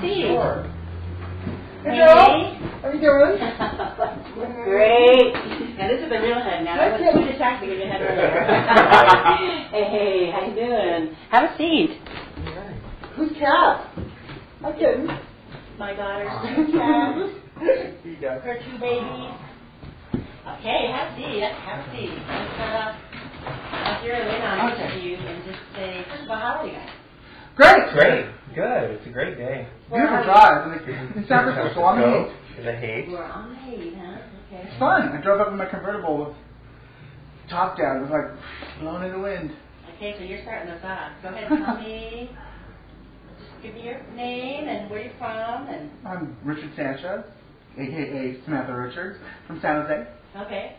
seat. Sure. Hey. How you doing? Great. Now this is the real head now. I was too distracted to get your head earlier. Hey, how you doing? Have a seat. Who's Kat? I'm kidding. My daughter's Kat. You go. Her 2 babies. Okay, have a seat. Have a seat. Let's start off. I'll zero in on each of you and just say, first of all, how are you guys? Great. Good. It's a great day. Beautiful drive. In San Francisco, on the heat. In the heat. We're on the heat, huh? Okay. It's fun. I drove up in my convertible with top down. It was like blowing in the wind. Okay, so you're starting us off. Go ahead and tell me, just give me your name and where you're from. And I'm Richard Sanchez, a.k.a. Samantha Richards, from San Jose. Okay.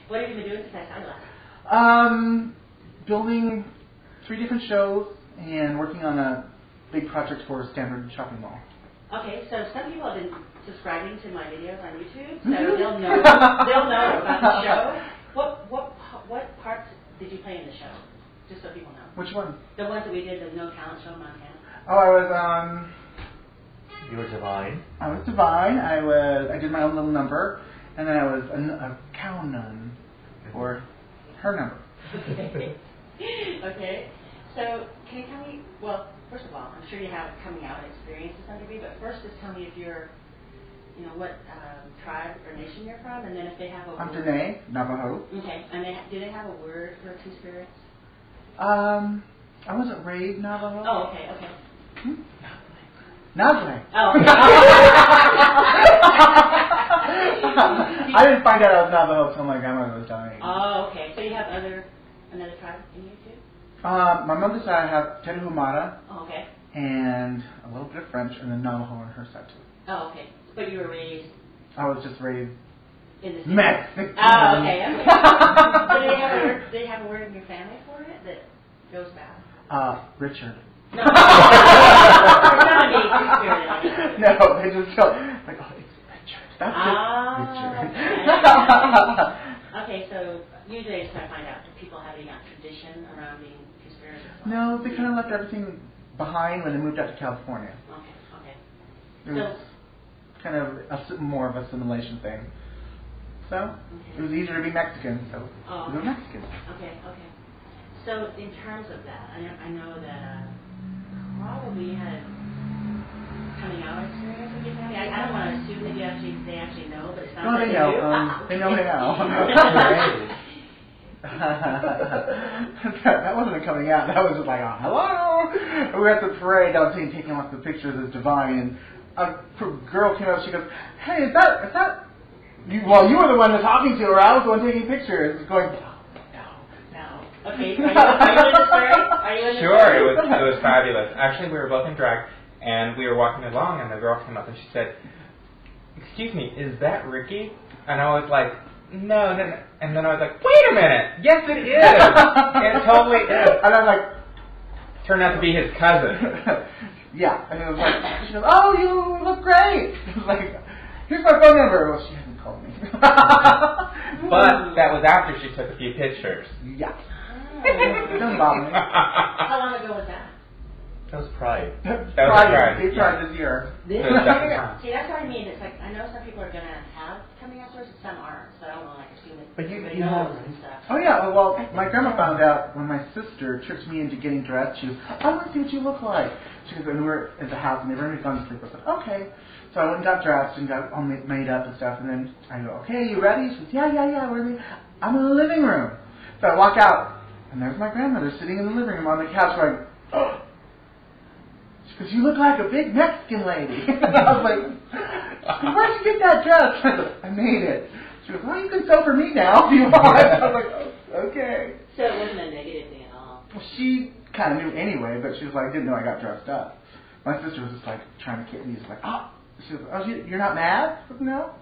What have you been doing since I saw you last? Building 3 different shows and working on a big project for a Stanford shopping mall. Okay, so some people have been subscribing to my videos on YouTube, so they'll know about the show. What parts did you play in the show? Just so people know. Which one? The ones that we did, the No Talent Show in Montana. Oh, You were divine. I was divine. I did my own little number, and then I was a cow nun, or her number. Okay. So, can you tell me, well, first of all, I'm sure you have coming out experience to some degree, but first just tell me if you're, what tribe or nation you're from, and then if they have a I'm word. Danae, Navajo. Okay, and do they have a word for 2 spirits? I wasn't raised Navajo. Oh, okay. Navajo. Oh, okay. I didn't find out I was Navajo until my grandmother was dying. Oh, okay. So you have another tribe in you too? My mother's side, I have Terehumara. Oh, okay. And a little bit of French, and then Navajo on her side too. Oh, okay. But you were raised I was just raised in the Mexican. Oh, okay. So do they have a word in your family for it that goes back? Richard. No. It's not me. Two-spirited. No, they just go like, oh, it's Richard. That's Richard. Okay, so usually I just try to find out, do people have any tradition around being 2 spirits? No, they kind of left everything behind when they moved out to California. Okay. It was kind of more of a assimilation thing. So it was easier to be Mexican, so we were Mexican. Okay. So in terms of that, I know that probably you had coming out experience with your family. I don't want to assume that they actually know, but it sounds like they know. They know. That wasn't a coming out. That was just like, hello. We were at the parade. I was taking off the pictures as divine, and a girl came up. She goes, "Hey, is that?" Well, you were the one talking to her. I was the one taking pictures. Going, no. Okay, are you in the story? Sure, it was fabulous. Actually, we were both in drag, and we were walking along, and the girl came up and she said, "Excuse me, is that Ricky?" And I was like, No. And then I was like, wait a minute. Yes, it is. It totally is. And I'm like, turned out to be his cousin. Yeah. And it was like, she goes, oh, you look great. It was like, here's my phone number. Well, she hasn't called me. But that was after she took a few pictures. Yeah. Don't bother me. How long ago was that? That was Pride. That was Pride. They tried this year. See, that's what I mean. It's like, I know some people are going to have coming out stories, and some aren't. So I don't want to assume that everybody knows and stuff. Oh, yeah. Well, my grandma found out when my sister tricked me into getting dressed. She was, I want to see what you look like. She goes, and we were at the house, and they were gone to sleep. I said, okay. So I went and got dressed and got all made up and stuff. And then I go, okay, you ready? She goes, yeah. I'm in the living room. So I walk out, and there's my grandmother sitting in the living room on the couch going, oh. She goes, you look like a big Mexican lady. I was like, where'd you get that dress? I said, I made it. She goes, well, you can sew for me now if you want. I was like, oh, okay. So it wasn't a negative thing at all? Well, she kind of knew anyway, but she was like, didn't know I got dressed up. My sister was just like trying to kid me. She was like, oh. She was, oh, you're not mad? I said, no.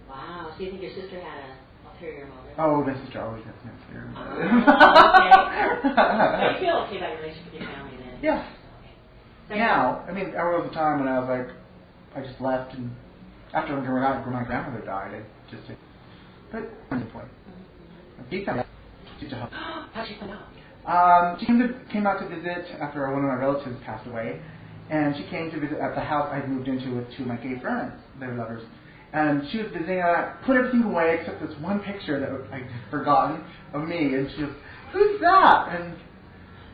Wow. So you think your sister had an ulterior motive? Oh, my sister always has an ulterior motive. Okay. So you feel okay about your relationship with your family then? Yeah. Now, I mean, there was a time when I was like, I just left, and after my grandmother died, I just, but at the point, he found out. How'd she find out? She came out to visit after one of my relatives passed away, And she came to visit at the house I'd moved into with two of my gay friends. They were lovers. And she was visiting, and I put everything away except this one picture that I'd forgotten of me. And she was, who's that? And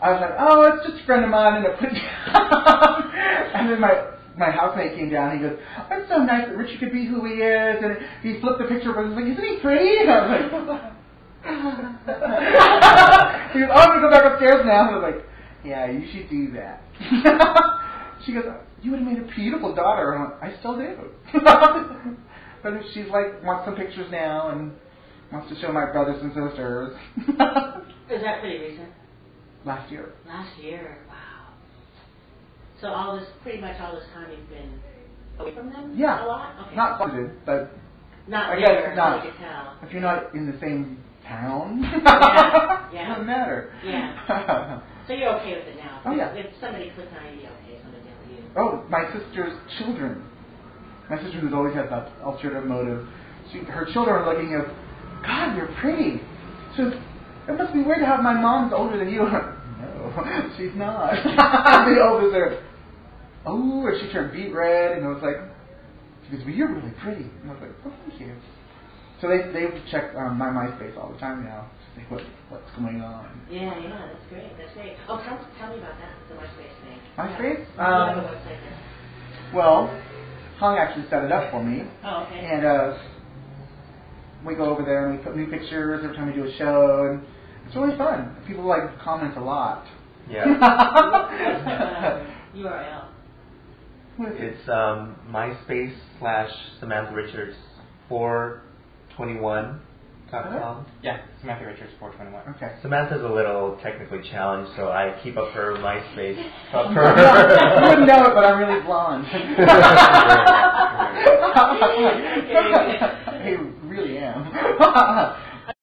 I was like, oh, it's just a friend of mine. And I put it down. And then my housemate came down, and he goes, oh, it's so nice that Richie could be who he is. And he flipped the picture over and was like, isn't he pretty? And I was like, he goes, oh, I'm going to go back upstairs now. And I was like, yeah, you should do that. She goes, you would have made a beautiful daughter. And I'm like, I still do. But she's like, wants some pictures now and wants to show my brothers and sisters. Is that pretty recent? Last year. Last year, wow. So pretty much all this time you've been away from them? Yeah. A lot? Okay. Not funded, but not I there, guess not. you could tell. If you're not in the same town, yeah. it doesn't matter. Yeah. So you're okay with it now? Oh, yeah. If somebody clicks on you, okay, somebody else you. Oh, my sister's children. My sister, who's always had that ulterior motive, her children are looking at, God, you're pretty. She goes, it must be weird to have my mom's older than you. No, she's not. The oldest are, oh, and she turned beet red, and I was like, she goes, well, you're really pretty. And I was like, oh, thank you. So they check my MySpace all the time now to see what's going on. Yeah, that's great. That's great. Oh, tell me about that, the MySpace thing. MySpace? You have a website there. Well, Hong actually set it up for me. Oh, okay. And we go over there and we put new pictures every time we do a show, and it's really fun. People like comment a lot. Yeah. URL. It's MySpace/Samantha Richards 421.com. Yeah, Samantha Richards 421. Okay. Samantha's a little technically challenged, so I keep up her MySpace. You wouldn't know it, but I'm really blonde. I really am.